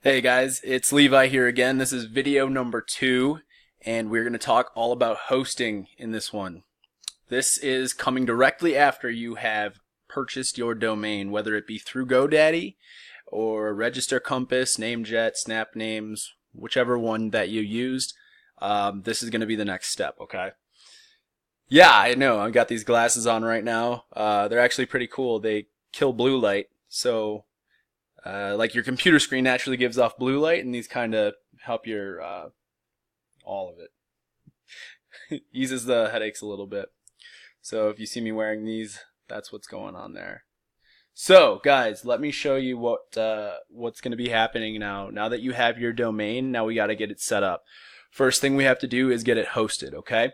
Hey guys, it's Levi here again. This is video number 2, and we're going to talk all about hosting in this one. This is coming directly after you have purchased your domain, whether it be through GoDaddy or Register Compass, Namejet, Snap Names, whichever one that you used. This is going to be the next step, okay? Yeah, I know. I've got these glasses on right now. They're actually pretty cool. They kill blue light, so like your computer screen naturally gives off blue light, and these kind of help your all of it. Eases the headaches a little bit. So if you see me wearing these, that's what's going on there. So guys, let me show you what's going to be happening now. Now that you have your domain, now we got to get it set up. First thing we have to do is get it hosted, okay?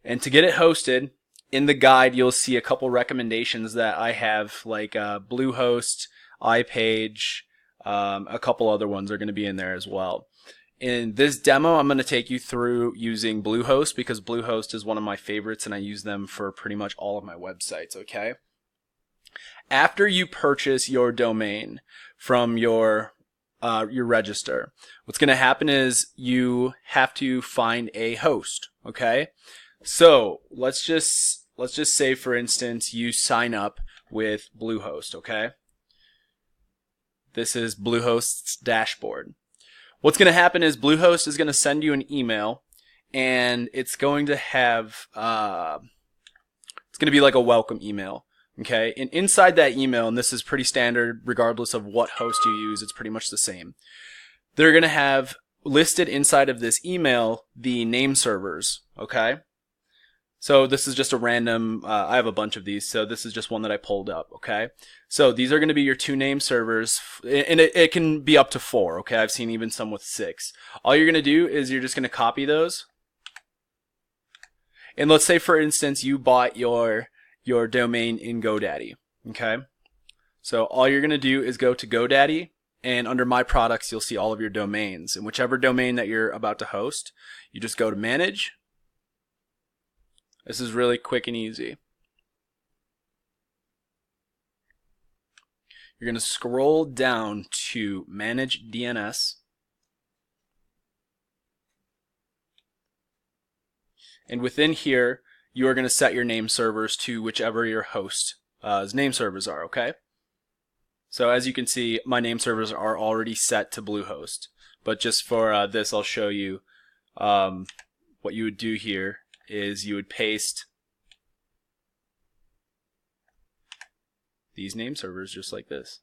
And to get it hosted, in the guide you'll see a couple recommendations that I have, like Bluehost, iPage, a couple other ones are going to be in there as well. In this demo, I'm going to take you through using Bluehost because Bluehost is one of my favorites and I use them for pretty much all of my websites, okay? After you purchase your domain from your register, what's going to happen is you have to find a host, okay? So let's just say, for instance, you sign up with Bluehost, okay? This is Bluehost's dashboard. What's going to happen is Bluehost is going to send you an email, and it's going to have it's going to be like a welcome email, okay? And inside that email, and this is pretty standard regardless of what host you use, it's pretty much the same. They're going to have listed inside of this email the name servers, okay? So this is just a random, I have a bunch of these, so this is just one that I pulled up, okay? So these are going to be your 2 name servers, and it can be up to 4, okay? I've seen even some with 6. All you're going to do is you're just going to copy those. And let's say, for instance, you bought your domain in GoDaddy, okay? So all you're going to do is go to GoDaddy, and under My Products, you'll see all of your domains. And whichever domain that you're about to host, you just go to Manage. This is really quick and easy. You're going to scroll down to Manage DNS. And within here, you are going to set your name servers to whichever your host's name servers are, okay? So as you can see, my name servers are already set to Bluehost. But just for this, I'll show you what you would do here. Is you would paste these name servers just like this.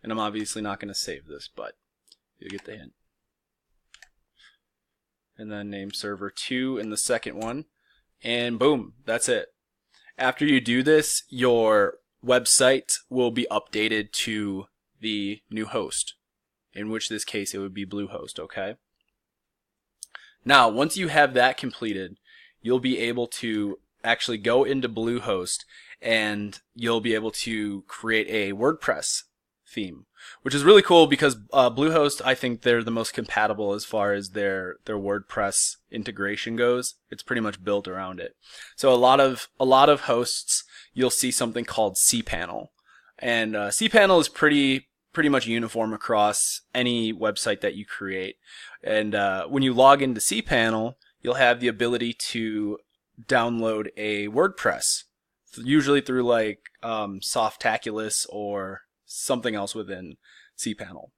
And I'm obviously not going to save this, but you get the hint. And then name server 2 in the second one, and boom, that's it. After you do this, your website will be updated to the new host, in which this case it would be Bluehost, okay? Now, once you have that completed, you'll be able to actually go into Bluehost and you'll be able to create a WordPress theme, which is really cool because Bluehost, I think they're the most compatible as far as their WordPress integration goes. It's pretty much built around it. So a lot of hosts, you'll see something called cPanel, and cPanel is pretty much uniform across any website that you create. And when you log into cPanel, you'll have the ability to download a WordPress, usually through like Softaculous or something else within cPanel.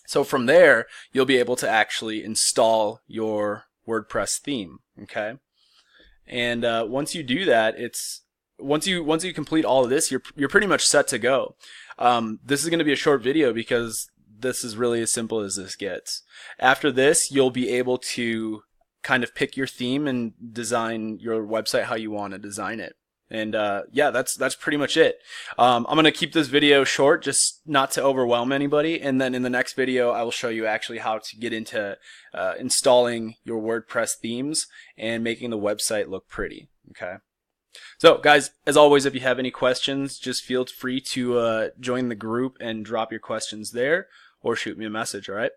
So from there, you'll be able to actually install your WordPress theme, okay? And once you do that, once you complete all of this, you're pretty much set to go. This is going to be a short video because this is really as simple as this gets. After this, you'll be able to kind of pick your theme and design your website how you want to design it. And yeah, that's pretty much it. I'm going to keep this video short just not to overwhelm anybody, and then in the next video I will show you actually how to get into installing your WordPress themes and making the website look pretty, okay? So guys, as always, if you have any questions, just feel free to join the group and drop your questions there or shoot me a message, alright?